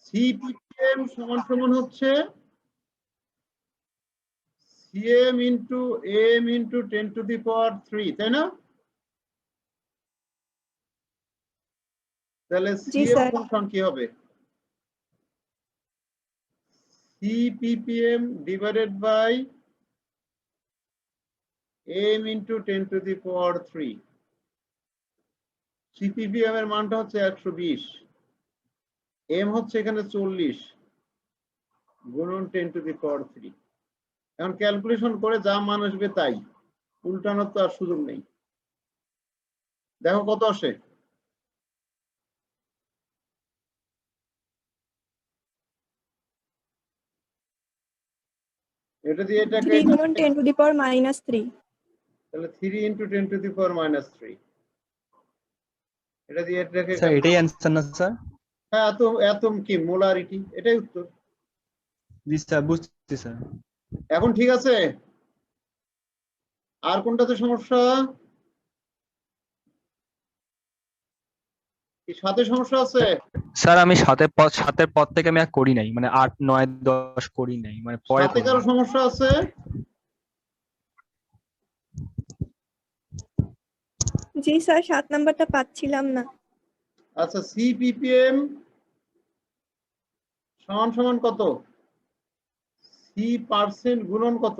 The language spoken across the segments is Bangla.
CPPM সমান সমান হচ্ছে CM into AM into 10 to the power 3, তাই না? তাহলে CM ফাংশন কি হবে? CPPM divided by AM into 10 to the power 3. CPPM এর মানটা হচ্ছে 120, M হচ্ছে এখানে 40 গুণন 10 to the power 3। এখন ক্যালকুলেশন করে যা মান আসবে তাই, উল্টানোর তো আর সুযোগ নেই। দেখো কত আসে। এটা দিয়ে এটাকে 3 গুণন 10 to the power -3, তাহলে 3 into 10 to the power -3। এটা দিয়ে এটাকে স্যার এটাই অ্যানসার না স্যার? হ্যাঁ, এতম কি মোলারিটি, এটাই উত্তর। জি স্যার, বুঝছি স্যার। এখন ঠিক আছে, আর কোনটাতে সমস্যা? কি সাথে সমস্যা আছে? স্যার আমি সাতের পর থেকে আমি আর করি নাই, মানে 8, 9, 10 করি নাই, মানে পরে সাথে কারো সমস্যা আছে? জি স্যার 7 নাম্বারটা পাচ্ছিলাম না। আচ্ছা, CPPM সমান সমান কত? C% গুণন কত?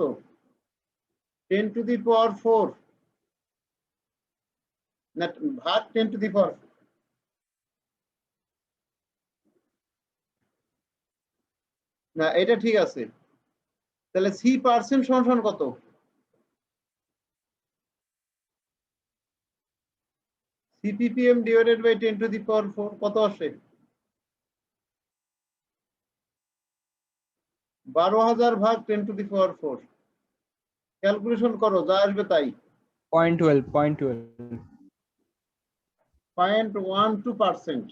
10 to the power 4 না ভাগ 10 to the power 4। না এটা ঠিক আছে, তাহলে C% সমান সমান কত? CPPM divided by 10 to the power 4 কত আসে? 12,000 ভাগ 10 to the power 4। ক্যালকুলেশন করো, যা আসবে তাই। 0.12%।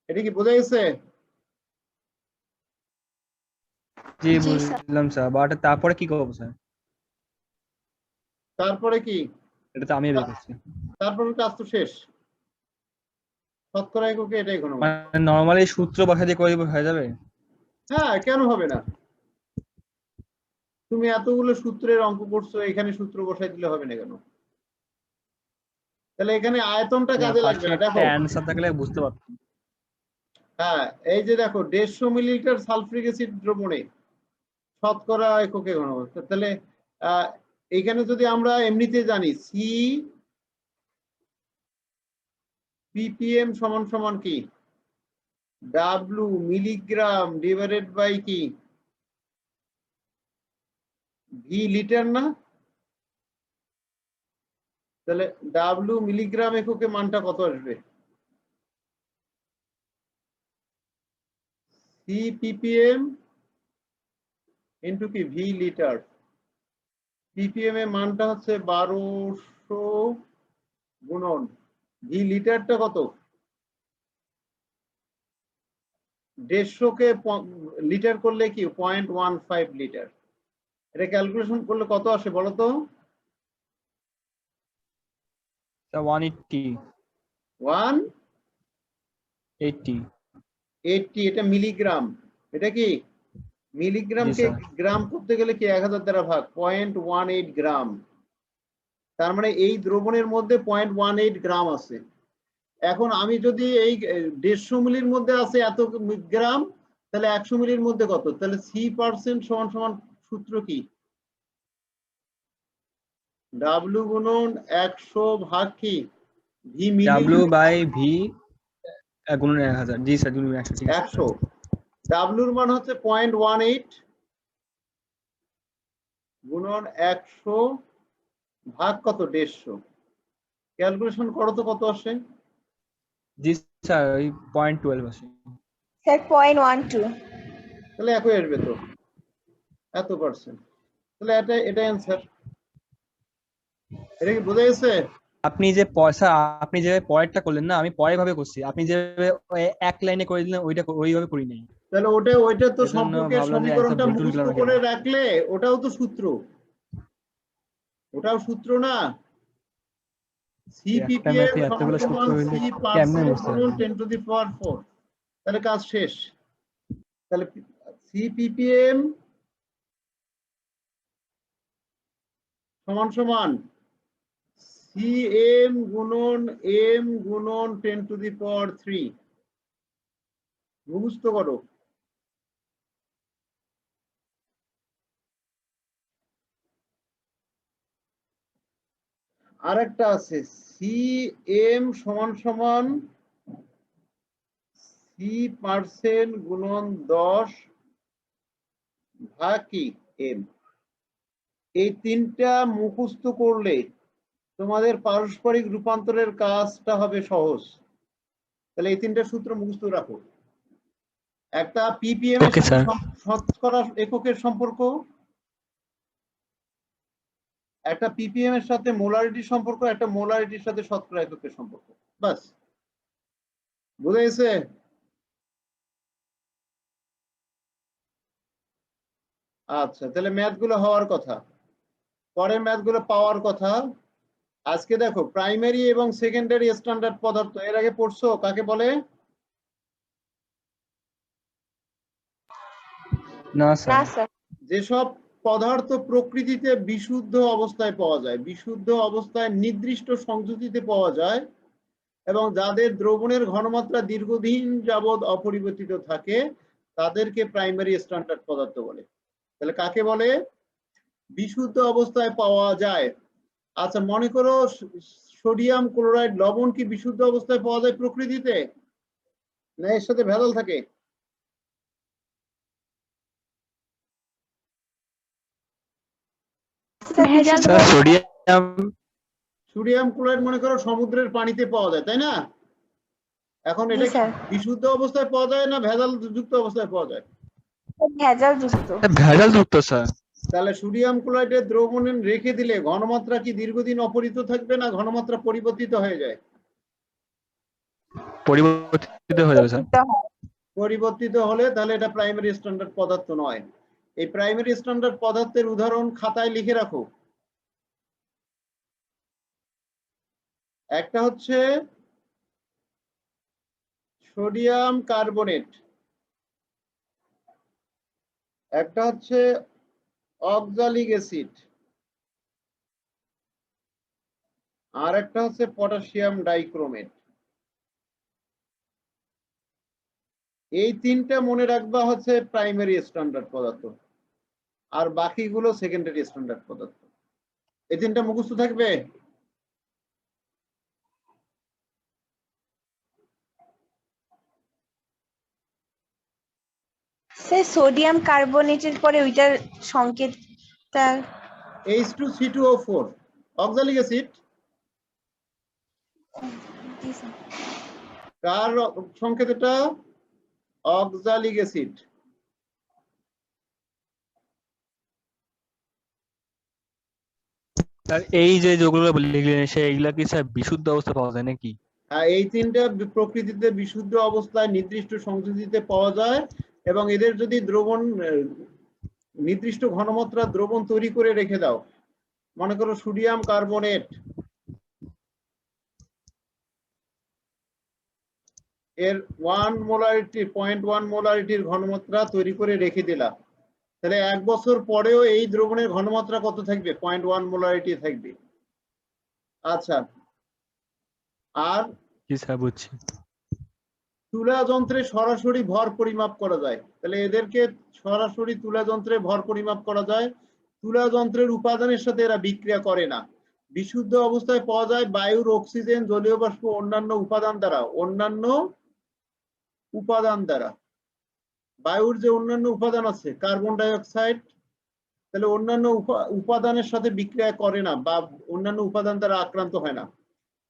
এটা কি বোঝা গেছে? জি বুঝলাম স্যার, বাট তারপরে কি করব স্যার? তারপরে কি? এটা তো আমি বের করছি। তারপরে কাজ তো শেষ, শতকরা এককে এটাই ঘনমান। মানে নরমালি সূত্র বসা দিয়ে করে হয়ে যাবে? হ্যাঁ, কেন হবে না? তুমি এতগুলো সূত্রের অঙ্ক করছো, এখানে সূত্র বসাই দিলে হবে না কেন? তাহলে এখানে আয়তনটা কাজে লাগবে না। দেখো অ্যানসার থাকলে বুঝতে পারতাম। হ্যাঁ, এই যে দেখো 150 মিলিলিটার সালফিউরিক অ্যাসিড দ্রবণে শতকরা এককে ঘনমান। তাহলে এখানে যদি আমরা এমনিতে জানি CPPM সমান সমান কি? W মিলিগ্রাম ডিভাইডেড বাই কি? V লিটার না? তাহলে W মিলিগ্রাম এককে মানটা কত আসবে? CPPM ইন্টু কি V লিটার। PPM এর মানটা হচ্ছে 1200 গুণন V লিটারটা কত? 150 কে লিটার করলে কি 0.15 লিটার। এটা ক্যালকুলেশন করলে কত আসে বলো তো? 180 এটা মিলিগ্রাম। এটা কি মিলিগ্রামকে গ্রাম করতে গেলে কি 1000 দ্বারা ভাগ, 0.18 গ্রাম। তার মানে এই দ্রবণের মধ্যে 0.18 গ্রাম আছে। এখন আমি যদি এই 150 মিলির মধ্যে আছে এত গ্রাম, তাহলে 100 মিলির মধ্যে কত? তাহলে C% সমান সমান সূত্র কি? W গুণন 100 ভাগ কি V মিলি, W বাই V গুণন 1000। জি স্যার, গুণন 100। ঠিক আছে 100। W এর মান হচ্ছে 0.18 গুণন 100 ভাগ কত? 150। ক্যালকুলেশন করো তো কত আসে? জি স্যার, ওই 0.12 আসে স্যার 0.12। তাহলে একই আসবে তো, এত পার্সেন্ট। তাহলে এটা অ্যান্সার। এটা কি বোঝা গেছে? আপনি যে আপনি যে পরেরটা করলেন না, আমি পরে ভাবে করছি। আপনি যে এক লাইনে করে দিলেন ওইটা ওইভাবে করি নাই। তাহলে ওইটা তো এজন্য সম্পর্কের ভাবলাম যে সমীকরণটা ভুল মুখস্থ করলাম করে কেন। রাখলে ওটাও তো সূত্র, ওটাও সূত্র না? একটা CPPM ম্যাথে সমান এতগুলো সূত্র সমান হইলে কেমনে C% বুঝতে গুণন পারবেন? 10 to the power 4। তাহলে কাজ শেষ। তাহলে CPPM সমান সমান CM গুণন M গুণন 10⁻³ মুখস্থ করো। আর একটা আছে CM সমান সমান C% গুণন 10 ভাগ কি M। এই তিনটা মুখস্থ করলে তোমাদের পারস্পরিক রূপান্তরের কাজটা হবে সহজ। তাহলে এই তিনটা সূত্র মুখস্থ রাখো। একটা PPM এর সাথে শতকরা এককের সম্পর্ক, একটা PPM এর সাথে মোলারিটির সম্পর্ক, একটা মোলারিটির সাথে শতকরা এককের সম্পর্ক। বাস, বুঝে গেছে? আচ্ছা, তাহলে ম্যাথ গুলো হওয়ার কথা, পরের ম্যাথ গুলো পাওয়ার কথা। আজকে দেখো প্রাইমারি এবং সেকেন্ডারি স্ট্যান্ডার্ড পদার্থ এর আগে পড়ছো, কাকে বলে? না না স্যার। স্যার। যেসব পদার্থ প্রকৃতিতে বিশুদ্ধ অবস্থায় পাওয়া যায়, বিশুদ্ধ অবস্থায় নির্দিষ্ট সংযুতিতে পাওয়া যায় এবং যাদের দ্রবণের ঘনমাত্রা দীর্ঘদিন যাবৎ অপরিবর্তিত থাকে, তাদেরকে প্রাইমারি স্ট্যান্ডার্ড পদার্থ বলে। তাহলে কাকে বলে? বিশুদ্ধ অবস্থায় পাওয়া যায়। আচ্ছা, মনে করো সোডিয়াম ক্লোরাইড লবণ কি বিশুদ্ধ অবস্থায় পাওয়া যায় প্রকৃতিতে, না এর সাথে ভেজাল থাকে? সোডিয়াম ক্লোরাইড মনে করো সমুদ্রের পানিতে পাওয়া যায়, তাই না? এখন এটা কি বিশুদ্ধ অবস্থায় পাওয়া যায় না ভেজাল যুক্ত অবস্থায় পাওয়া যায়? ভেজাল যুক্ত। ভেজাল যুক্ত স্যার। তাহলে সোডিয়াম ক্লোরাইডের দ্রবণে রেখে দিলে ঘনমাত্রা কি দীর্ঘদিন অপরিবর্তিত থাকবে না ঘনমাত্রা পরিবর্তিত হয়ে যায়? পরিবর্তিত হয়ে যাবে স্যার। পরিবর্তিত হলে তাহলে এটা প্রাইমারি স্ট্যান্ডার্ড পদার্থ নয়। এই প্রাইমারি স্ট্যান্ডার্ড পদার্থের উদাহরণ খাতায় লিখে রাখো। একটা হচ্ছে সোডিয়াম কার্বনেট, একটা হচ্ছে অক্সালিক অ্যাসিড, আর একটা হচ্ছে পটাশিয়াম ডাইক্রোমেট। এই তিনটা মনে রাখবা হচ্ছে প্রাইমারি স্ট্যান্ডার্ড পদার্থ, আর বাকিগুলো সেকেন্ডারি স্ট্যান্ডার্ড পদার্থ। এই তিনটা মুখস্থ থাকবে। স্যার সোডিয়াম কার্বনেটের পরে ওইটার সংকেতটা H2C2O4 অক্সালিক অ্যাসিড। কার সংকেত এটা? Oxalic acid. এই যে যেগুলো লিখলেন সেইগুলা কি স্যার বিশুদ্ধ অবস্থা পাওয়া যায় নাকি? হ্যাঁ, এই তিনটা প্রকৃতিতে বিশুদ্ধ অবস্থায় নির্দিষ্ট সংযুতিতে পাওয়া যায় এবং এদের যদি দ্রবণ নির্দিষ্ট ঘনমাত্রা দ্রবণ তৈরি করে রেখে দাও, মনে করো সোডিয়াম কার্বনেট এর 1 মোলারিটি 0.1 মোলারিটির ঘনমাত্রা তৈরি করে রেখে দিলা, তাহলে 1 বছর পরেও এই দ্রবণের ঘনমাত্রা কত থাকবে? 0.1 মোলারিটি থাকবে। আচ্ছা, আর কি স্যার বুঝছি। তুলা যন্ত্রে সরাসরি ভর পরিমাপ করা যায়, তাহলে এদেরকে সরাসরি তুলা যন্ত্রে ভর পরিমাপ করা যায়। তুলা যন্ত্রের উপাদানের সাথে এরা বিক্রিয়া করে না, বিশুদ্ধ অবস্থায় পাওয়া যায় বায়ুর অক্সিজেন, জলীয় বাষ্প, অন্যান্য উপাদান দ্বারা। অন্যান্য উপাদান দ্বারা বায়ুর যে অন্যান্য উপাদান আছে, কার্বন ডাই অক্সাইড, তাহলে অন্যান্য উপাদানের সাথে বিক্রিয়া করে না বা অন্যান্য উপাদান দ্বারা আক্রান্ত হয় না।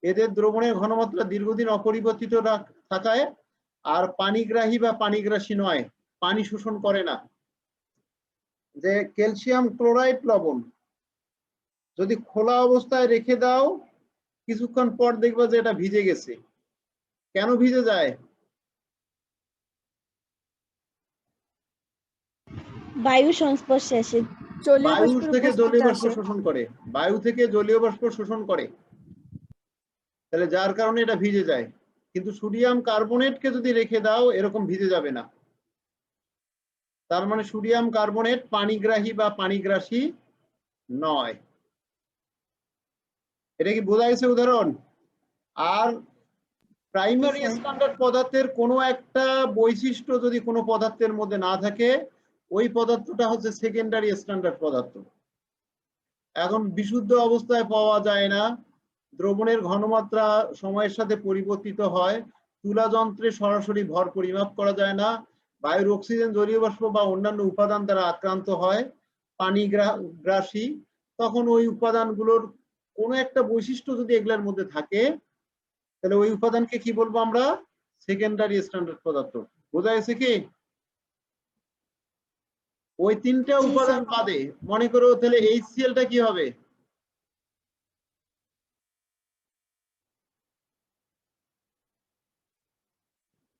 এদের দ্রবণের ঘনমাত্রা দীর্ঘদিন অপরিবর্তিত থাকায় আর পানিগ্রাহী বা পানিগ্রাসী নয়, পানি শোষণ করে না। যে ক্যালসিয়াম ক্লোরাইড লবণ যদি খোলা অবস্থায় রেখে দাও, কিছুক্ষণ পর দেখবা যে এটা ভিজে গেছে। কেন ভিজে যায়? বায়ু সংস্পর্শে আসে, বায়ু থেকে জলীয় বাষ্প শোষণ করে, বায়ু থেকে জলীয় বাষ্প শোষণ করে, তাহলে যার কারণে এটা ভিজে যায়। কিন্তু সোডিয়াম কার্বনেটকে যদি রেখে দাও এরকম ভিজে যাবে না। তার মানে সোডিয়াম কার্বনেট পানিগ্রাহী বা পানিগ্রাসী নয়। এটা কি বোঝা গেছে উদাহরণ? আর প্রাইমারি স্যার। স্ট্যান্ডার্ড পদার্থের কোনো একটা বৈশিষ্ট্য যদি কোনো পদার্থের মধ্যে না থাকে, ওই পদার্থটা হচ্ছে সেকেন্ডারি স্ট্যান্ডার্ড পদার্থ। এখন বিশুদ্ধ অবস্থায় পাওয়া যায় না, দ্রবণের ঘনমাত্রা সময়ের সাথে পরিবর্তিত হয়, তুলা যন্ত্রে সরাসরি ভর পরিমাপ করা যায় না, বায়ুর অক্সিজেন, জলীয় বাষ্প বা অন্যান্য উপাদান দ্বারা আক্রান্ত হয়, পানি গ্রাসী, তখন ওই উপাদানগুলোর কোনো একটা বৈশিষ্ট্য যদি এগুলোর মধ্যে থাকে, তাহলে ওই উপাদানকে কি বলবো আমরা? সেকেন্ডারি স্ট্যান্ডার্ড পদার্থ। বোঝা গেছে কি? ওই তিনটা জি, উপাদান স্যার। বাদে মনে করো তাহলে HCl টা কি হবে?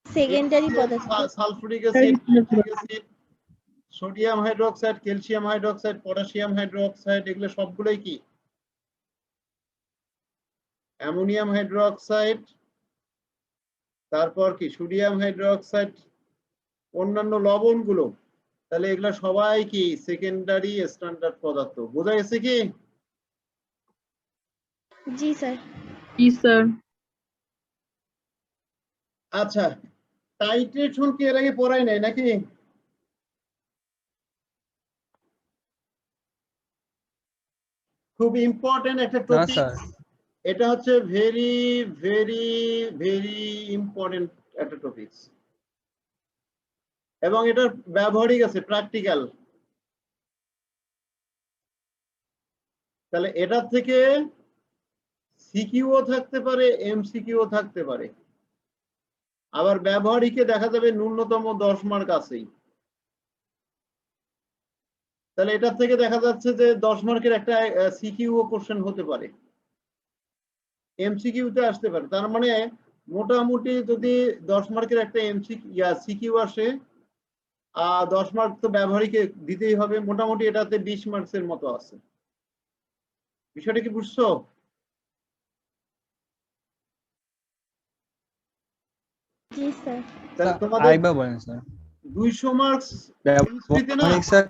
সেকেন্ডারি পদার্থ। Sulphuric acid, sodium hydroxide, calcium hydroxide, potassium hydroxide, এগুলো সবগুলোই কি? অ্যামোনিয়াম হাইড্রোক্সাইড, তারপর কি সোডিয়াম হাইড্রোক্সাইড, অন্যান্য লবণগুলো, তাহলে এগুলো সবাই কি সেকেন্ডারি স্ট্যান্ডার্ড পদার্থ। বোঝা গেছে কি? জি স্যার। জি স্যার। আচ্ছা, টাইট্রেশন কি এর আগে পড়াই নাই নাকি? খুব ইম্পর্টেন্ট একটা না টপিক। স্যার। এটা হচ্ছে ভেরি ভেরি ভেরি ইম্পর্টেন্ট একটা টপিক, এবং এটার ব্যবহারিক আছে, প্র্যাকটিক্যাল। তাহলে এটার থেকে সিকিউও থাকতে পারে, এমসিকিউও থাকতে পারে, আবার ব্যবহারিকে দেখা যাবে ন্যূনতম 10 মার্ক আছেই। তাহলে এটার থেকে দেখা যাচ্ছে যে 10 মার্কের একটা সিকিউও কোশ্চেন হতে পারে, এমসিকিউতে আসতে পারে। তার মানে মোটামুটি যদি 10 মার্কের একটা সিকিউ আসে, 10 মার্ক তো ব্যবহারিকে দিতেই হবে, মোটামুটি এটাতে 20 মার্কসের মতো আছে। বিষয়টা কি বুঝছো? জি স্যার। তাহলে স্যার, তোমাদের আরেকবার বলেন স্যার। 200 মার্কস কেমিস্ট্রিতে না? ব্যবহারিক স্যার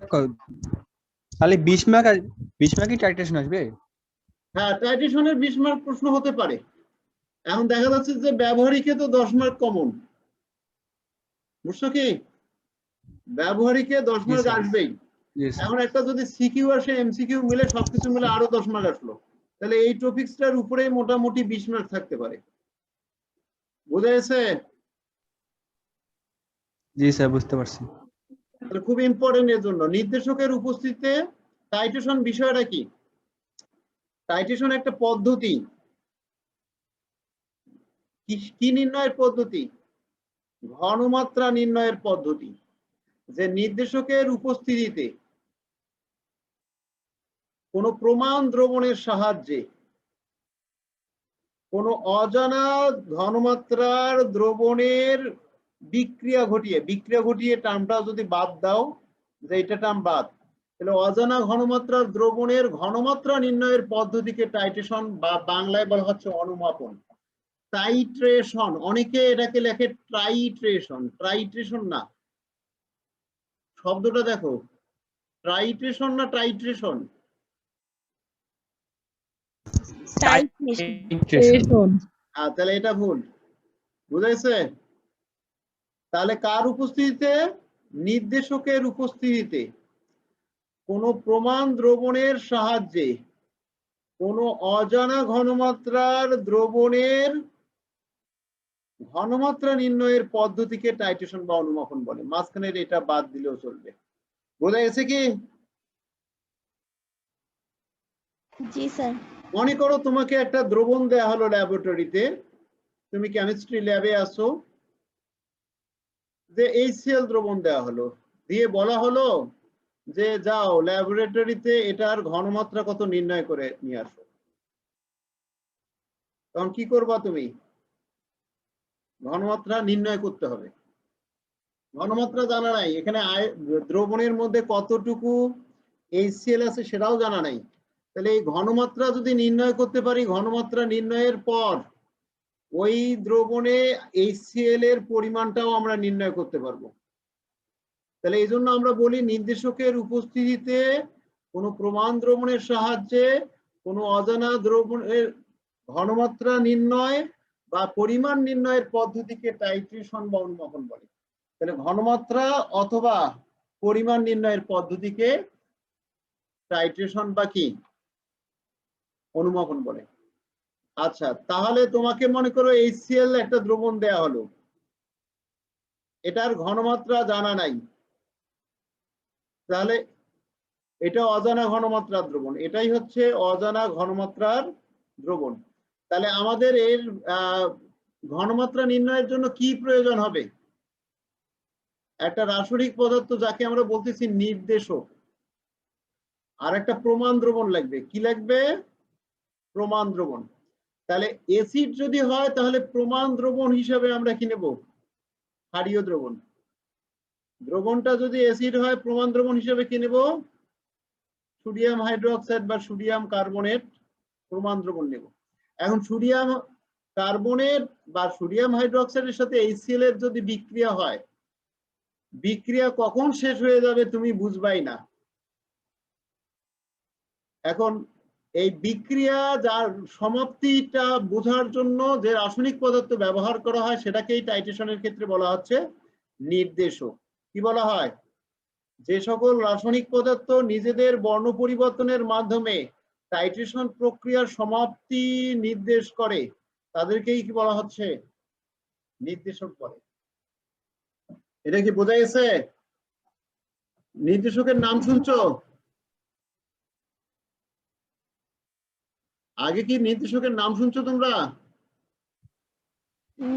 তাহলে 20 মার্ক আর 20 মার্কই টাইট্রেশন আসবে? হ্যাঁ, টাইট্রেশনের 20 মার্ক প্রশ্ন হতে পারে। এখন দেখা যাচ্ছে যে ব্যবহারিকে তো 10 মার্ক কমন, বুঝছো কি? ব্যবহারিকে 10 জি মার্ক স্যার। আসবেই। জি স্যার। এখন একটা যদি সিকিউ আসে, এমসিকিউ মিলে সবকিছু মিলে আরো 10 মার্ক আসলো, তাহলে এই টপিকসটার উপরে মোটামুটি 20 মার্ক থাকতে পারে। বোঝা গেছে? জি স্যার, বুঝতে পারছি। তাহলে খুব ইম্পর্টেন্ট। এর জন্য নির্দেশকের উপস্থিতিতে টাইট্রেশন বিষয়টা কি? টাইট্রেশন একটা পদ্ধতি। কি নির্ণয়ের পদ্ধতি? ঘনমাত্রা নির্ণয়ের পদ্ধতি। যে নির্দেশকের উপস্থিতিতে কোনো প্রমাণ দ্রবণের সাহায্যে কোনো অজানা ঘনমাত্রার দ্রবণের বিক্রিয়া ঘটিয়ে টার্মটা যদি বাদ দাও, যে এটা টার্ম বাদ, তাহলে অজানা ঘনমাত্রার দ্রবণের ঘনমাত্রা নির্ণয়ের পদ্ধতিকে টাইট্রেশন বা বাংলায় বলা হচ্ছে অনুমাপন। টাইট্রেশন, অনেকে এটাকে লেখে ট্রাইট্রেশন, ট্রাইট্রেশন না, শব্দটা দেখো, ট্রাইট্রেশন না টাইট্রেশন? টাইট্রেশন। তাহলে এটা ভুল, বুঝেছে? তাহলে কার উপস্থিতিতে? নির্দেশকের উপস্থিতিতে কোনো প্রমাণ দ্রবণের সাহায্যে কোনো অজানা ঘনমাত্রার দ্রবণের ঘনমাত্রা নির্ণয়ের পদ্ধতিকে টাইট্রেশন বা অনুমাপন বলে। মাঝখানের এটা বাদ দিলেও চলবে। বোঝা গেছে কি? জি স্যার। মনে করো তোমাকে একটা দ্রবণ দেয়া হলো ল্যাবরেটরিতে, তুমি কেমিস্ট্রি ল্যাবে আসো, যে HCl দ্রবণ দেওয়া হলো, দিয়ে বলা হলো যে যাও ল্যাবরেটরিতে এটার ঘনমাত্রা কত নির্ণয় করে নিয়ে আসো। তখন কি করবা তুমি? ঘনমাত্রা নির্ণয় করতে হবে। ঘনমাত্রা জানা নাই, এখানে দ্রবণের মধ্যে কতটুকু HCl আছে সেটাও জানা নাই। তাহলে এই ঘনমাত্রা যদি নির্ণয় করতে পারি, ঘনমাত্রা নির্ণয়ের পর ওই দ্রবণে HCl এর পরিমাণটাও আমরা নির্ণয় করতে পারবো। তাহলে এই জন্য আমরা বলি নির্দেশকের উপস্থিতিতে কোনো প্রমাণ দ্রবণের সাহায্যে কোনো অজানা দ্রবণের ঘনমাত্রা নির্ণয় বা পরিমাণ নির্ণয়ের পদ্ধতিকে টাইট্রেশন বা অনুমাপন বলে। তাহলে ঘনমাত্রা অথবা পরিমাণ নির্ণয়ের পদ্ধতিকে টাইট্রেশন বা কি অনুমাপন বলে। আচ্ছা, তাহলে তোমাকে মনে করো HCl একটা দ্রবণ দেয়া হলো, এটার ঘনমাত্রা জানা নাই, তাহলে এটা অজানা ঘনমাত্রার দ্রবণ, এটাই হচ্ছে অজানা ঘনমাত্রার দ্রবণ। তাহলে আমাদের এর ঘনমাত্রা নির্ণয়ের জন্য কি প্রয়োজন হবে? একটা রাসায়নিক পদার্থ যাকে আমরা বলতেছি নির্দেশক, আর একটা প্রমাণ দ্রবণ লাগবে। কি লাগবে? প্রমাণ দ্রবণ। তাহলে অ্যাসিড যদি হয় তাহলে প্রমাণ দ্রবণ হিসাবে আমরা কি নেব? ক্ষারীয় দ্রবণ। দ্রবণটা যদি অ্যাসিড হয় প্রমাণ দ্রবণ হিসাবে কি নেব? সোডিয়াম হাইড্রোক্সাইড বা সোডিয়াম কার্বনেট প্রমাণ দ্রবণ নেব। এখন সোডিয়াম কার্বনেট বা সোডিয়াম হাইড্রোক্সাইডের সাথে HCl এর যদি বিক্রিয়া হয়, বিক্রিয়া কখন শেষ হয়ে যাবে তুমি বুঝবাই না। এখন এই বিক্রিয়া যার সমাপ্তিটা বোঝার জন্য যে রাসায়নিক পদার্থ ব্যবহার করা হয় সেটাকেই টাইট্রেশনের ক্ষেত্রে বলা হচ্ছে নির্দেশক। কি বলা হয়? যে সকল রাসায়নিক পদার্থ নিজেদের বর্ণ পরিবর্তনের মাধ্যমে টাইট্রেশন প্রক্রিয়ার সমাপ্তি নির্দেশ করে তাদেরকেই কি বলা হচ্ছে? নির্দেশক বলে। এটা কি বোঝা গেছে? নির্দেশকের নাম শুনছো? আগে কি নির্দেশকের নাম শুনছো তোমরা?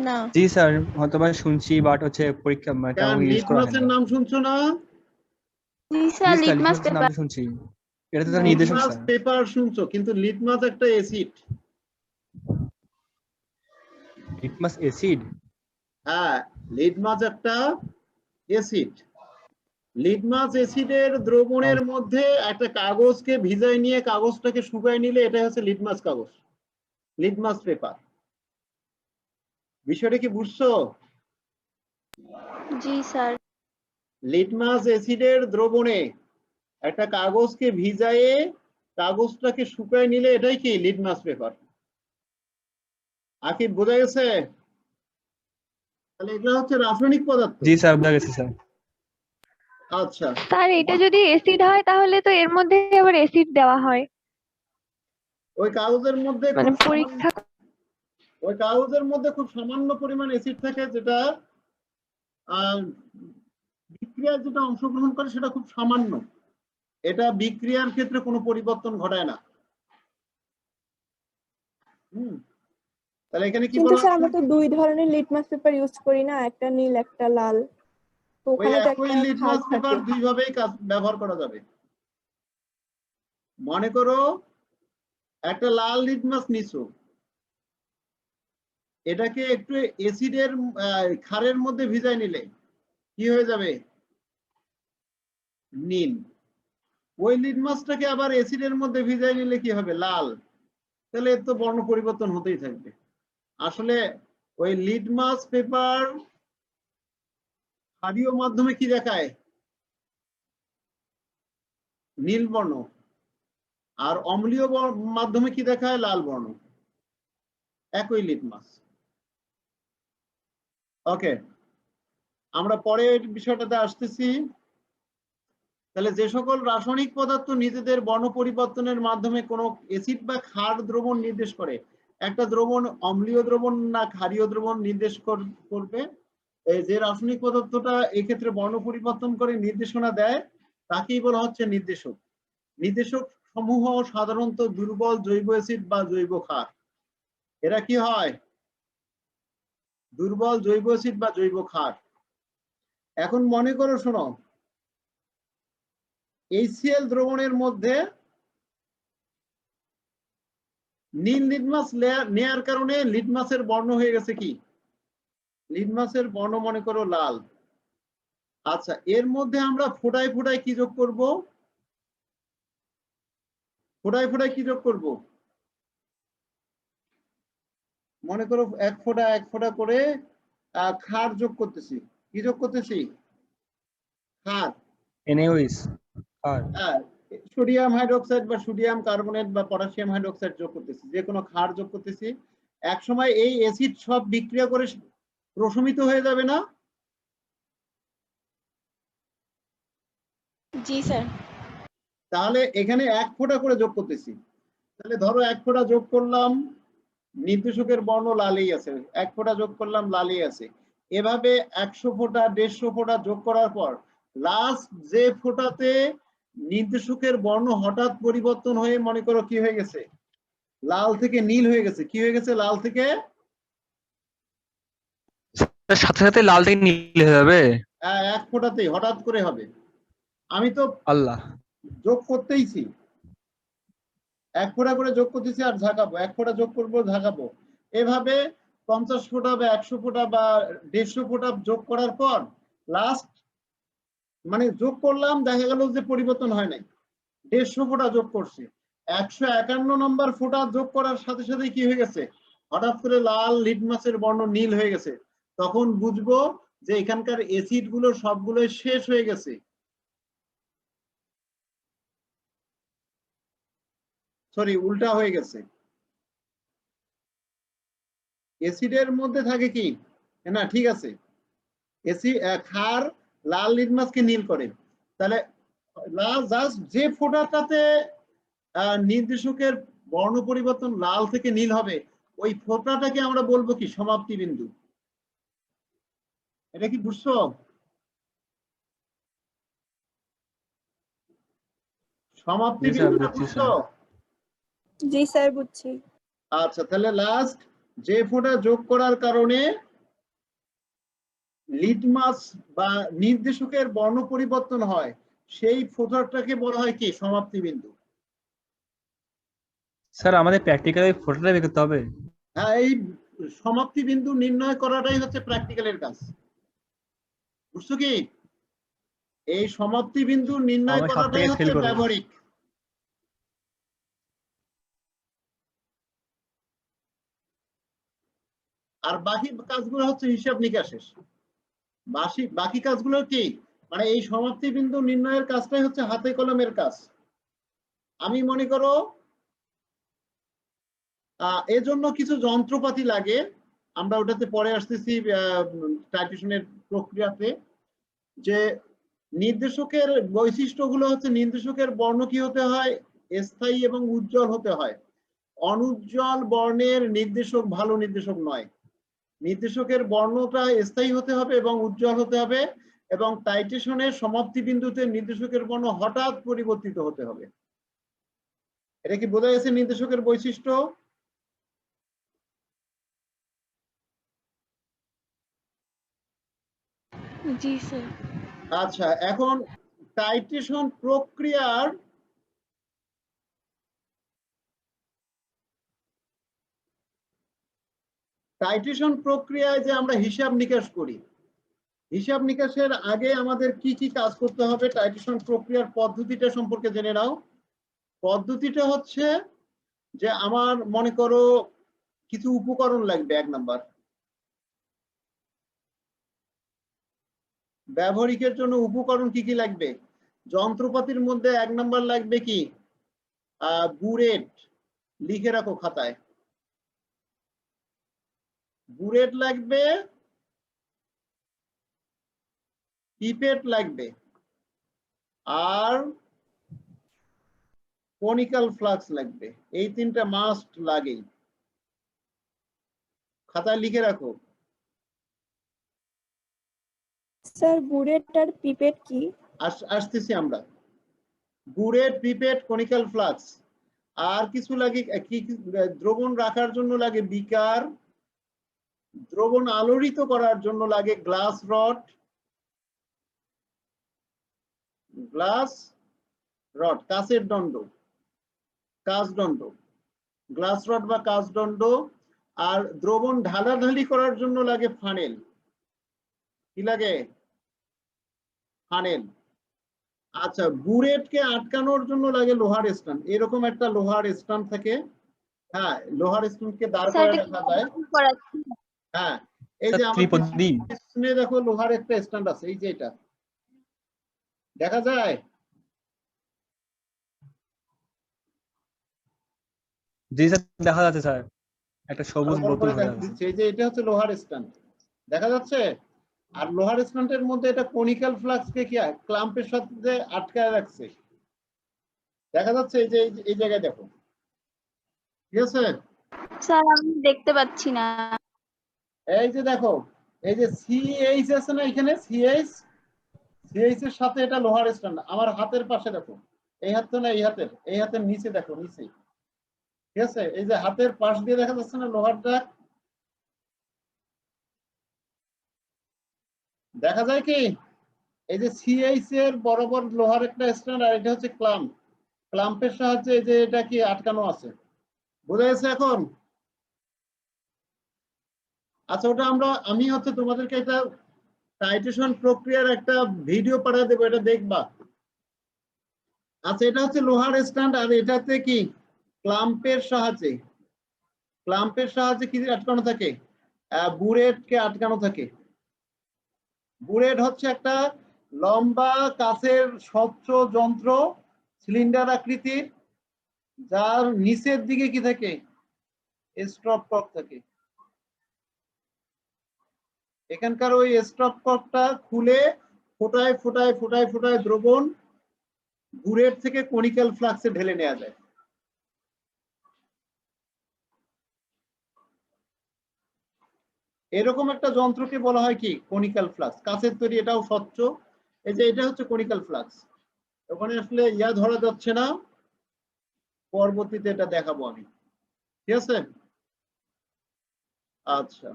না। জি স্যার, হয়তোবা শুনছি, বাট হচ্ছে পরীক্ষা কেন ইউজ করা হয় লিটমাসের না। নাম শুনছো না? জি জি স্যার, স্যার, লিটমাস লিটমাসের নাম পেপার। তো শুনছি, এটা তো তার নির্দেশক লিটমাস স্যার। পেপার শুনছো, কিন্তু লিটমাস একটা অ্যাসিড। Litmus acid? হ্যাঁ, লিটমাস একটা অ্যাসিড। লিটমাস অ্যাসিডের দ্রবণের মধ্যে একটা কাগজকে ভিজাই নিয়ে কাগজটাকে শুকায় নিলে এটা হচ্ছে লিটমাস কাগজ, লিটমাস পেপার। বিষয়টা কি বুঝছো? জি স্যার। লিটমাস অ্যাসিডের দ্রবণে একটা কাগজকে ভিজায়ে কাগজটাকে শুকায় নিলে এটাই কি লিটমাস পেপার। আকি বোঝা গেছে? তাহলে এটা হচ্ছে রাসায়নিক পদার্থ। জি স্যার, বোঝা গেছে স্যার। আচ্ছা, স্যার এটা যদি অ্যাসিড হয় তাহলে তো এর মধ্যে আবার অ্যাসিড দেওয়া হয়, ওই কাগজের মধ্যে মানে খুব পরীক্ষা। ওই কাগজের মধ্যে খুব সামান্য পরিমাণ অ্যাসিড থাকে, যেটা বিক্রিয়ায় যেটা অংশগ্রহণ করে সেটা খুব সামান্য। এটা বিক্রিয়ার ক্ষেত্রে কোনো পরিবর্তন ঘটায় না। তাহলে এখানে কি কিন্তু বলা স্যার হচ্ছে? আমরা তো দুই ধরনের লিটমাস পেপার ইউজ করি না, একটা নীল একটা লাল, তো ওই ওখানে তো একই একটা লিটমাস খাদ পেপার থাকে। দুই ভাবেই ব্যবহার করা যাবে। মনে করো একটা লাল লিটমাস নিছো, এটাকে একটু অ্যাসিডের ক্ষারের মধ্যে ভিজাই নিলে কি হয়ে যাবে? নীল। ওই লিটমাসটাকে আবার অ্যাসিডের মধ্যে ভিজাই নিলে কি হবে? লাল। তাহলে এর তো বর্ণ পরিবর্তন হতেই থাকবে। আসলে ওই লিটমাস পেপার ক্ষারীয় মাধ্যমে কি দেখায়? নীল বর্ণ। আর অম্লীয় মাধ্যমে কি দেখায়? লাল বর্ণ। একই লিটমাস। ওকে, আমরা পরে বিষয়টাতে আসতেছি। তাহলে যে সকল রাসায়নিক পদার্থ নিজেদের বর্ণ পরিবর্তনের মাধ্যমে কোনো অ্যাসিড বা ক্ষার দ্রবণ নির্দেশ করে, একটা দ্রবণ অম্লীয় দ্রবণ না ক্ষারীয় দ্রবণ নির্দেশ করবে, এই যে রাসায়নিক পদার্থটা এক্ষেত্রে বর্ণ পরিবর্তন করে নির্দেশনা দেয় তাকেই বলা হচ্ছে নির্দেশক। নির্দেশক সমূহ সাধারণত দুর্বল জৈব অ্যাসিড বা জৈব ক্ষার। এরা কি হয়? দুর্বল জৈব অ্যাসিড বা জৈব ক্ষার। এখন মনে করো, শোনো, HCl দ্রবণের মধ্যে নীল লিটমাস নেয়ার কারণে লিটমাসের বর্ণ হয়ে গেছে কি? লিটমাসের বর্ণ মনে করো লাল। আচ্ছা, এর মধ্যে আমরা ফোটায় ফোটায় কি যোগ করব? ফোটায় ফোটায় কি যোগ করব? মনে করো এক ফোঁটা করে ক্ষার যোগ করতেছি। কি যোগ করতেছি? ক্ষার। NaOH আর সোডিয়াম হাইড্রোক্সাইড বা সোডিয়াম কার্বনেট বা পটাশিয়াম হাইড্রোক্সাইড যোগ করতেছি, যে কোনো ক্ষার যোগ করতেছি। এক সময় এই অ্যাসিড সব বিক্রিয়া করে প্রশমিত হয়ে যাবে না? জি স্যার। তাহলে এখানে এক ফোঁটা করে যোগ করতেছি। তাহলে ধরো এক ফোঁটা যোগ করলাম, নির্দেশকের বর্ণ লালই আছে, এক ফোঁটা যোগ করলাম লালই আছে। এভাবে 100 ফোঁটা 150 ফোঁটা যোগ করার পর লাস্ট যে ফোঁটাতে নির্দেশকের বর্ণ হঠাৎ পরিবর্তন হয়ে মনে করো কি হয়ে গেছে, লাল থেকে নীল হয়ে গেছে। কি হয়ে গেছে? লাল থেকে সাথে সাথে লাল থেকে নীল হয়ে যাবে? এক ফোঁটাতেই হঠাৎ করে হবে। আমি তো আল্লাহ, যোগ করতেইছি, এক ফোঁটা করে যোগ করতেছি আর ঝাঁকাবো, এক ফোঁটা যোগ করবো ঝাঁকাবো। এভাবে 50 ফোঁটা বা 100 ফোঁটা বা 150 ফোঁটা যোগ করার পর লাস্ট মানে যোগ করলাম, দেখা গেল যে পরিবর্তন হয় নাই, 150 ফোঁটা যোগ করছি, 151 নম্বর ফোঁটা যোগ করার সাথে সাথে কি হয়ে গেছে, হঠাৎ করে লাল লিটমাসের বর্ণ নীল হয়ে গেছে। তখন বুঝবো যে এখানকার অ্যাসিড গুলো সবগুলো শেষ হয়ে গেছে। সরি, উল্টা হয়ে গেছে। অ্যাসিডের মধ্যে থাকে কি না, ঠিক আছে, অ্যাসিড ক্ষার লাল লিটমাসকে নীল করে। তাহলে লাল জাস্ট যে ফোঁটাটাতে নির্দেশকের বর্ণ পরিবর্তন লাল থেকে নীল হবে, ওই ফোঁটাটাকে আমরা বলবো কি সমাপ্তি বিন্দু। এটা কি বুঝছো? সমাপ্তি জি স্যার, বিন্দুটা বুঝছি বুঝছো? স্যার। জি স্যার, বুঝছি। আচ্ছা, তাহলে লাস্ট যে ফোঁটা যোগ করার কারণে লিটমাস বা নির্দেশকের বর্ণ পরিবর্তন হয়, সেই ফোঁটাটাকে বলা হয় কি সমাপ্তি বিন্দু। স্যার আমাদের প্র্যাকটিক্যালি ফটোটা বের করতে হবে? হ্যাঁ, এই সমাপ্তি বিন্দু নির্ণয় করাটাই হচ্ছে প্র্যাকটিক্যালের কাজ। বুঝছো কি? এই সমাপ্তি বিন্দু নির্ণয় আমি সব করাটাই থেকে হচ্ছে ফেল করবো। ব্যবহারিক। আর বাকি কাজগুলো হচ্ছে হিসাব নিকাশের। বাকি কাজগুলো কি, মানে এই সমাপ্তি বিন্দু নির্ণয়ের কাজটাই হচ্ছে হাতে কলমের কাজ। আমি মনে করো এজন্য কিছু যন্ত্রপাতি লাগে, আমরা ওটাতে পরে আসতেছি টাইটেশনের প্রক্রিয়াতে। যে নির্দেশকের বৈশিষ্ট্যগুলো হচ্ছে নির্দেশকের বর্ণ কি হতে হয়, স্থায়ী এবং উজ্জ্বল হতে হয়। অনুজ্জ্বল বর্ণের নির্দেশক ভালো নির্দেশক নয়। নির্দেশকের বর্ণটা স্থায়ী হতে হবে এবং উজ্জ্বল হতে হবে, এবং টাইটেশনের সমাপ্তি বিন্দুতে নির্দেশকের বর্ণ হঠাৎ পরিবর্তিত হতে হবে। এটা কি বোঝা গেছে নির্দেশকের বৈশিষ্ট্য? জি স্যার। আচ্ছা, এখন টাইটেশন প্রক্রিয়ায় যে আমরা হিসাব নিকাশ করি, হিসাব নিকাশের আগে আমাদের কি কি কাজ করতে হবে, টাইটেশন প্রক্রিয়ার পদ্ধতিটা সম্পর্কে জেনে নাও। পদ্ধতিটা হচ্ছে যে আমার মনে করো কিছু উপকরণ লাগবে। 1 নাম্বার, ব্যবহারিকের জন্য উপকরণ কি কি লাগবে? যন্ত্রপাতির মধ্যে 1 নাম্বার লাগবে কি বুরেট। লিখে রাখো খাতায়, বুরেট লাগবে, পিপেট লাগবে, আর কনিক্যাল ফ্লাক্স লাগবে। এই 3টা মাস্ট লাগেই, খাতায় লিখে রাখো। স্যার, বুলেট আর পিপেট কি? আসতেছি আমরা। Burette, pipette, conical flask. আর কিছু লাগে কি, দ্রবণ রাখার জন্য লাগে বিকার, দ্রবণ আলোড়িত করার জন্য লাগে গ্লাস রড, কাঁচের দণ্ড, কাঁচদণ্ড, গ্লাস রড বা কাঁচদণ্ড। আর দ্রবণ ঢালাঢালি করার জন্য লাগে ফানেল। কি লাগে? ফানেল। আচ্ছা, বুরেটকে আটকানোর জন্য লাগে লোহার স্ট্যান্ড। এরকম একটা লোহার স্ট্যান্ড থাকে, হ্যাঁ, লোহার স্ট্যান্ডকে দাঁড় স্যার করে এটা রাখা যায়। করাচ্ছি। হ্যাঁ, এই স্যার যে আমার ত্রিপদী পিছনে দেখো লোহার একটা স্ট্যান্ড আছে, এই যে এটা দেখা যায়। জি স্যার দেখা যাচ্ছে স্যার, একটা সবুজ আরো বড় বোতল করে ধরে দেখা আছে। দিচ্ছে, এই যে এটা হচ্ছে লোহার স্ট্যান্ড, দেখা যাচ্ছে। আর লোহার স্ট্যান্ডের মধ্যে এটা কনিক্যাল ফ্লাক্সকে কি ক্লাম্পের সাথে আটকায় রাখছে, দেখা যাচ্ছে। এই যে এই জায়গায় দেখো, ঠিক আছে। স্যার আমি দেখতে পাচ্ছি না। এই যে দেখো, এই যে সিএইচ আছে না এখানে, সিএইচ এর সাথে এটা লোহার স্ট্যান্ড। আমার হাতের পাশে দেখো, এই হাত তো না, এই হাতের নিচে দেখো, নিচে, ঠিক আছে। এই যে হাতের পাশ দিয়ে দেখা যাচ্ছে না লোহারটা, দেখা যায় কি? এই যে সিএইচ এর বরাবর লোহার একটা স্ট্যান্ড, আর এটা হচ্ছে ক্লাম্প। ক্লাম্পের সাহায্যে এই যে এটা কি আটকানো আছে, বোঝা গেছে এখন? আচ্ছা, ওটা আমি হচ্ছে তোমাদেরকে এটা টাইটেশন প্রক্রিয়ার একটা ভিডিও পাঠিয়ে দেবো, এটা দেখবা। আচ্ছা, এটা হচ্ছে লোহার স্ট্যান্ড, আর এটাতে কি ক্লাম্পের সাহায্যে কি আটকানো থাকে? বুরেটকে আটকানো থাকে। বুরেট হচ্ছে একটা লম্বা কাছের স্বচ্ছ যন্ত্র, সিলিন্ডার আকৃতির, যার নিচের দিকে কি থাকে? স্টপ কক থাকে। এখানকার ওই স্টপ ককটা খুলে ফোটায় দ্রবণ বুরেট থেকে কনিক্যাল ফ্লাক্সে ঢেলে নেওয়া যায়। এরকম একটা যন্ত্রকে বলা হয় কি কনিক্যাল ফ্লাক্স, কাঁচের তৈরি, এটাও স্বচ্ছ। এই যে এটা হচ্ছে কনিক্যাল ফ্লাক্স। ওখানে আসলে ধরা যাচ্ছে না, পরবর্তীতে এটা দেখাবো আমি, ঠিক আছে। আচ্ছা,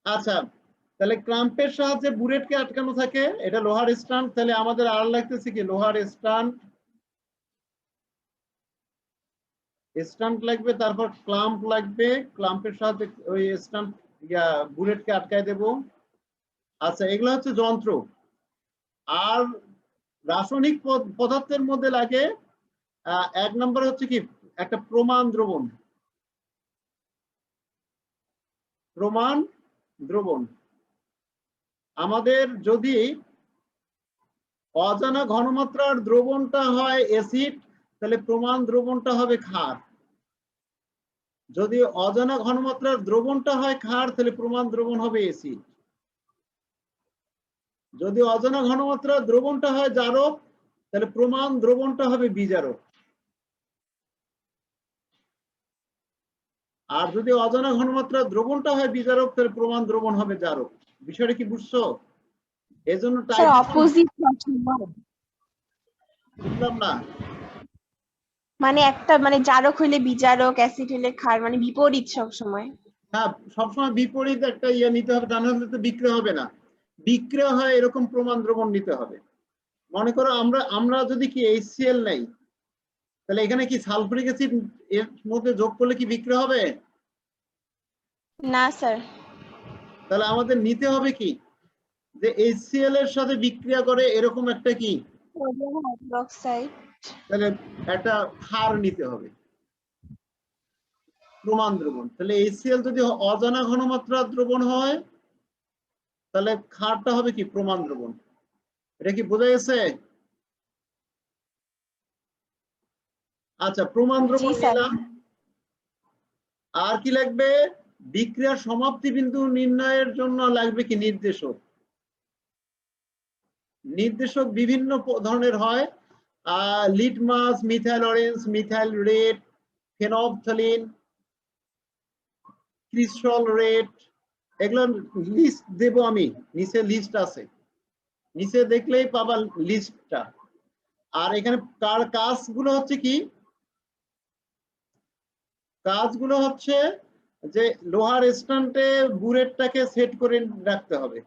আচ্ছা, তাহলে ক্লাম্পের সাহায্যে বুরেটকে আটকানো থাকে, এটা লোহার স্ট্যান্ড। তাহলে আমাদের আর লাগতেছে কি? লোহার স্ট্যান্ড লাগবে, তারপর ক্লাম্প লাগবে। ক্লাম্পের সাহায্যে ওই স্ট্যান্ড বুলেটকে আটকায় দেব। আচ্ছা, এগুলো হচ্ছে যন্ত্র। আর রাসায়নিক পদার্থের মধ্যে লাগে এক নম্বরে হচ্ছে কি একটা প্রমাণ দ্রবণ। আমাদের যদি অজানা ঘনমাত্রার দ্রবণটা হয় অ্যাসিড, তাহলে প্রমাণ দ্রবণটা হবে ক্ষার। যদি অজানা ঘনমাত্রার দ্রবণটা হয় ক্ষার, তাহলে প্রমাণ দ্রবণ হবে অ্যাসিড। যদি অজানা ঘনমাত্রার দ্রবণটা হয় জারক, তাহলে প্রমাণ দ্রবণটা হবে বিজারক। আর যদি অজানা ঘনমাত্রার দ্রবণটা হয় বিজারক, তাহলে প্রমাণ দ্রবণ হবে জারক। বিষয়টা কি বুঝছো? এজন্য অপোজিট বুঝলাম না। মানে একটা মানে জারক হইলে বিজারক, অ্যাসিড হইলে ক্ষার, মানে বিপরীত সব সময়। হ্যাঁ, সবসময় বিপরীত একটা নিতে হবে, তা নাহলে তো বিক্রিয়া হবে না। বিক্রিয়া হয় এরকম প্রমাণ দ্রবণ নিতে হবে। মনে করো আমরা যদি কি HCl নেই, তাহলে এখানে কি সালফুরিক অ্যাসিড এর মধ্যে যোগ করলে কি বিক্রিয়া হবে? না স্যার। তাহলে আমাদের নিতে হবে কি, যে HCl এর সাথে বিক্রিয়া করে এরকম একটা কি, সোডিয়াম হাইড্রোক্সাইড। তাহলে একটা ক্ষার নিতে হবে, প্রমাণ দ্রবণ। তাহলে HCl যদি অজানা ঘনমাত্রার দ্রবণ হয়, তাহলে ক্ষারটা হবে কি প্রমাণ দ্রবণ। এটা কি বোঝা গেছে? আচ্ছা, প্রমাণ দ্রবণ নিলাম। আর কি লাগবে? বিক্রিয়ার সমাপ্তি বিন্দু নির্ণয়ের জন্য লাগবে কি নির্দেশক। বিভিন্ন ধরনের হয়, litmus, methyl orange, methyl red, phenolphthalein, crystal red, এগুলো লিস্ট দেব আমি, নিচে লিস্ট আছে, নিচে দেখলেই পাবা লিস্টটা। আর এখানে কাজগুলো হচ্ছে কি, কাজগুলো হচ্ছে যে লোহার স্ট্যান্ডে বুরেটটাকে সেট করে রাখতে হবে।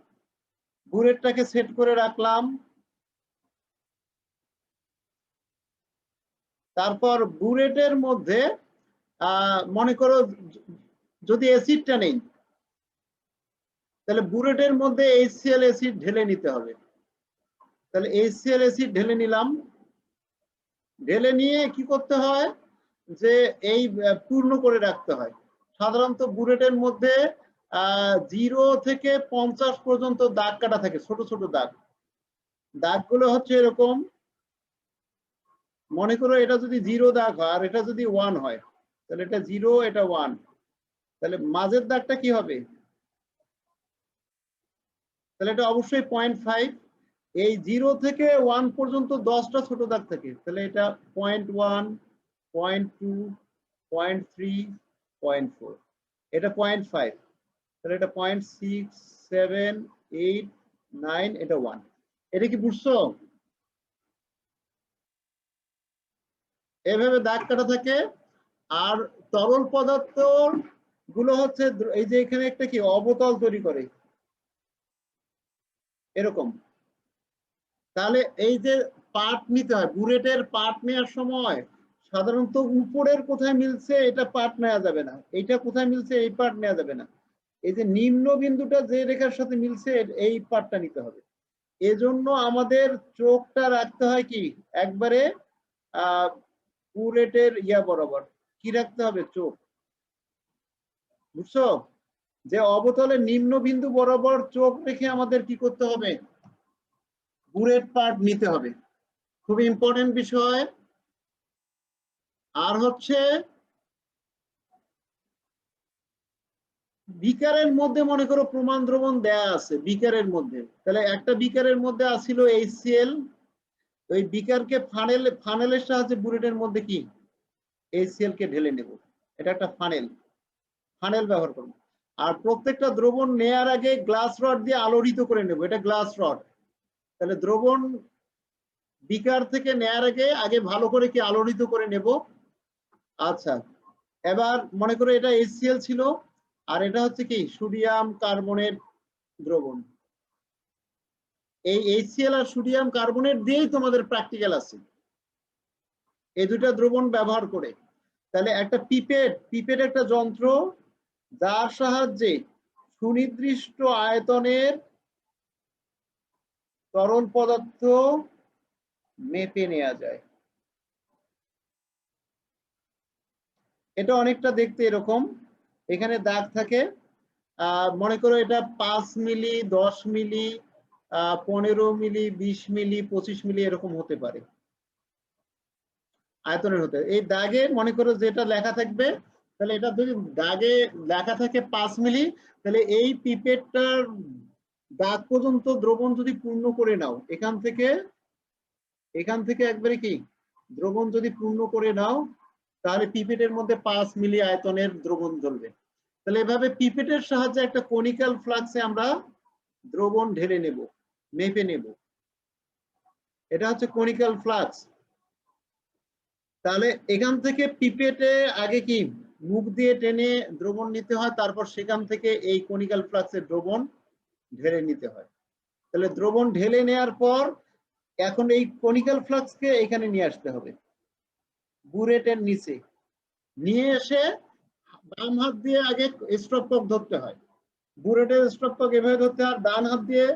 বুরেটটাকে সেট করে রাখলাম, তারপর বুরেটের মধ্যে মনে করো যদি অ্যাসিডটা নেই, তাহলে বুরেটের মধ্যে HCl অ্যাসিড ঢেলে নিতে হবে। তাহলে HCl অ্যাসিড ঢেলে নিলাম, ঢেলে নিয়ে কি করতে হয়, যে এই পূর্ণ করে রাখতে হয়। সাধারণত বুলেটের মধ্যে 0 থেকে 50 পর্যন্ত দাগ কাটা থাকে, ছোট ছোট দাগ। দাগগুলো হচ্ছে এরকম, মনে করো এটা যদি 0 দাগ হয় আর এটা যদি 1 হয়, তাহলে এটা 0, এটা 1, তাহলে মাঝের দাগটা কি হবে? তাহলে এটা অবশ্যই 0.5। এই 0 থেকে 1 পর্যন্ত 10টা ছোট দাগ থাকে, তাহলে এটা 0.1, 0.2, 0.3, 0.4, এটা 0.5, তাহলে এটা 0.6, 7, 8, 9, এটা 1। এটা কি বুঝছো? এভাবে দাগ কাটা থাকে। আর তরল পদার্থ গুলো হচ্ছে এই যে এখানে একটা কি অবতল তৈরি করে এরকম। তাহলে এই যে পার্ট নিতে হয়, বুলেটের পার্ট নেওয়ার সময় সাধারণত উপরের কোথায় মিলছে এটা পার্ট নেওয়া যাবে না, এইটা কোথায় মিলছে এই পার্ট নেওয়া যাবে না, এই যে নিম্ন বিন্দুটা যে রেখার সাথে মিলছে এই পার্টটা নিতে হবে। এজন্য আমাদের চোখটা রাখতে হয় কি একবারে বুলেটের বরাবর। কি রাখতে হবে? চোখ। বুঝছো? যে অবতলের নিম্ন বিন্দু বরাবর চোখ রেখে আমাদের কি করতে হবে? বুলেট পার্ট নিতে হবে। খুব ইম্পর্টেন্ট বিষয়। আর হচ্ছে বিকারের মধ্যে মনে করো প্রমাণ দ্রবণ দেয়া আছে বিকারের মধ্যে, তাহলে একটা বিকারের মধ্যে আসছিল HCl, ওই বিকারকে ফানেলের সাহায্যে বুলেটের মধ্যে কি HCl কে ঢেলে নেব, এটা একটা ফানেল ব্যবহার করব। আর প্রত্যেকটা দ্রবণ নেয়ার আগে গ্লাস রড দিয়ে আলোড়িত করে নেব, এটা গ্লাস রড। তাহলে দ্রবণ বিকার থেকে নেয়ার আগে ভালো করে কি আলোড়িত করে নেব। আচ্ছা, এবার মনে করো এটা HCl ছিল আর এটা হচ্ছে কি সোডিয়াম কার্বনেট দ্রবণ। এই HCl আর সোডিয়াম কার্বনেট দিয়েই তোমাদের প্র্যাকটিক্যাল আছে, এই দুইটা দ্রবণ ব্যবহার করে। তাহলে একটা পিপেট একটা যন্ত্র যার সাহায্যে সুনির্দিষ্ট আয়তনের তরল পদার্থ মেপে নেওয়া যায়। এটা অনেকটা দেখতে এরকম, এখানে দাগ থাকে। মনে করো এটা 5 মিলি, 10 মিলি, 15 মিলি, 20 মিলি, 25 মিলি এরকম হতে পারে আয়তনের হতে। এই দাগে মনে করো যেটা লেখা থাকবে, তাহলে এটা যদি দাগে লেখা থাকে 5 মিলি, তাহলে এই পিপেটটার দাগ পর্যন্ত দ্রবণ যদি পূর্ণ করে নাও, এখান থেকে একবারে কি দ্রবণ যদি পূর্ণ করে নাও, তাহলে পিপেটের মধ্যে 5 মিলি আয়তনের দ্রবণ ধরবে। তাহলে এভাবে পিপেটের সাহায্যে একটা কনিক্যাল ফ্লাক্সে আমরা দ্রবণ ঢেলে নেব, মেপে নেব। এটা হচ্ছে কনিক্যাল ফ্লাক্স। তাহলে এখান থেকে পিপেটে আগে কি মুখ দিয়ে টেনে দ্রবণ নিতে হয়, তারপর সেখান থেকে এই কনিক্যাল ফ্লাক্সের দ্রবণ ঢেলে নিতে হয়। তাহলে দ্রবণ ঢেলে নেওয়ার পর এখন এই কনিক্যাল ফ্লাক্সকে এখানে নিয়ে আসতে হবে বুলেটের নিচে, নিয়ে এসে বাম হাত দিয়ে আগে স্টপ কক ধরতে হয়, বুলেটের স্টপ কক এভাবে ধরতে হয়, ডান হাত দিয়ে